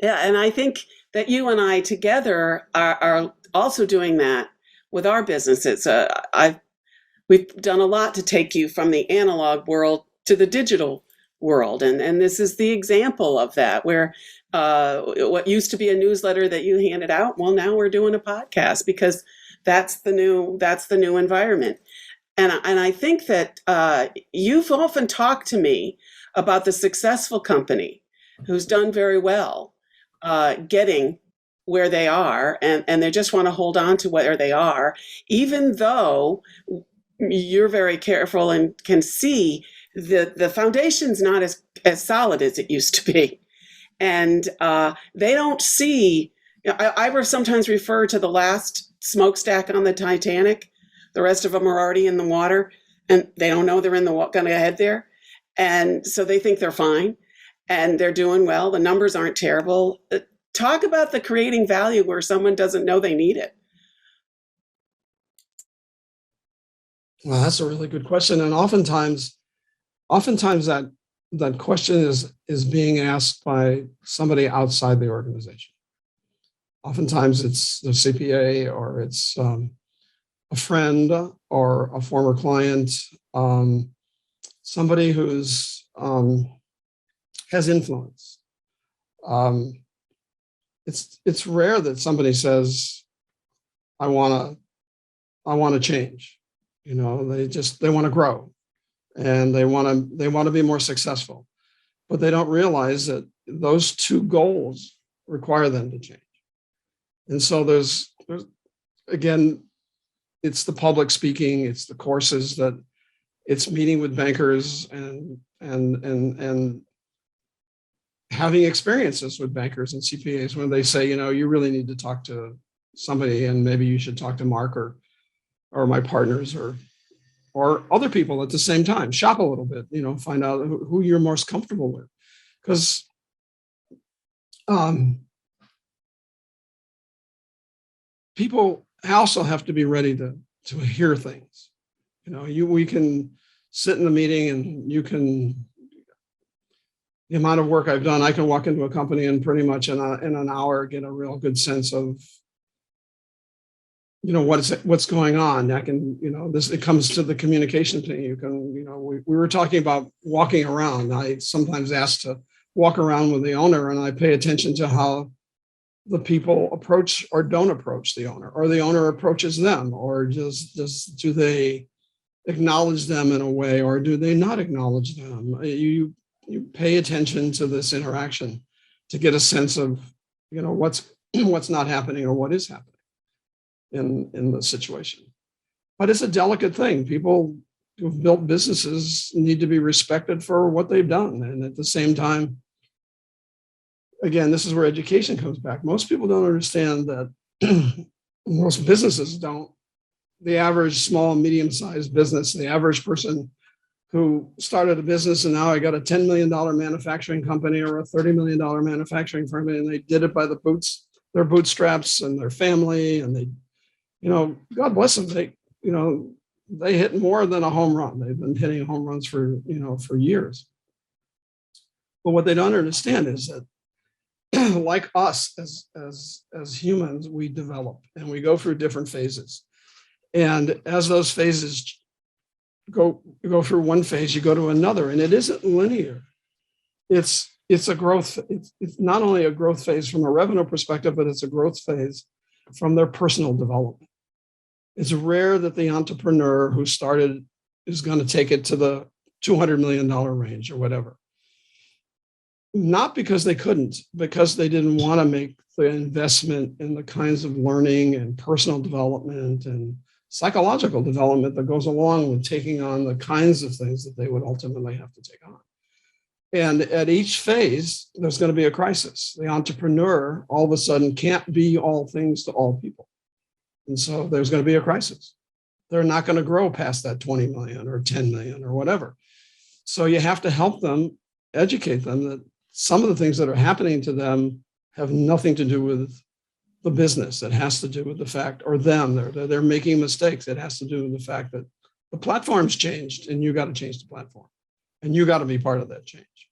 Yeah, and I think that you and I together are also doing that with our businesses. We've done a lot to take you from the analog world to the digital world, and this is the example of that, where what used to be a newsletter that you handed out, well, now we're doing a podcast because that's the new environment. And I think that you've often talked to me about the successful company who's done very well getting where they are, and they just want to hold on to where they are, even though you're very careful and can see the foundation's not as solid as it used to be. And they don't see, I sometimes refer to the last smokestack on the Titanic. The rest of them are already in the water, and they don't know they're going to head there. And so they think they're fine and they're doing well. The numbers aren't terrible. Talk about the creating value where someone doesn't know they need it. Well, that's a really good question. And oftentimes that question is being asked by somebody outside the organization. Oftentimes it's the CPA, or it's a friend or a former client, somebody who's has influence. It's rare that somebody says, I want to change. They want to grow, and they want to be more successful, but they don't realize that those two goals require them to change. And so there's again, it's the public speaking, it's the courses, that it's meeting with bankers and having experiences with bankers and CPAs when they say, you really need to talk to somebody, and maybe you should talk to Mark or my partners or other people at the same time. Shop a little bit, find out who you're most comfortable with. Because people also have to be ready to hear things. We can sit in the meeting, and the amount of work I've done, I can walk into a company and pretty much in an hour get a real good sense of what's going on. It comes to the communication thing. We were talking about walking around. I sometimes ask to walk around with the owner, and I pay attention to how the people approach or don't approach the owner, or the owner approaches them, or just do they acknowledge them in a way, or do they not acknowledge them? You pay attention to this interaction to get a sense of what's not happening or what is happening in the situation. But it's a delicate thing. People who've built businesses need to be respected for what they've done, and at the same time, again, this is where education comes back. Most people don't understand that most businesses don't. The average small and medium-sized business, the average person who started a business and now I got a $10 million manufacturing company or a $30 million manufacturing firm, and they did it by their bootstraps and their family, and they, God bless them. They hit more than a home run. They've been hitting home runs for years. But what they don't understand is that like us as humans, we develop and we go through different phases. And as those phases go through one phase, you go to another, and it isn't linear. It's a growth. It's not only a growth phase from a revenue perspective, but it's a growth phase from their personal development. It's rare that the entrepreneur who started is going to take it to the $200 million range or whatever. Not because they couldn't, because they didn't want to make the investment in the kinds of learning and personal development and psychological development that goes along with taking on the kinds of things that they would ultimately have to take on. And at each phase, there's going to be a crisis. The entrepreneur all of a sudden can't be all things to all people. And so there's going to be a crisis. They're not going to grow past that 20 million or 10 million or whatever. So you have to help them, educate them that some of the things that are happening to them have nothing to do with the business. It has to do with the fact, or them, they're making mistakes. It has to do with the fact that the platform's changed, and you got to change the platform, and you got to be part of that change.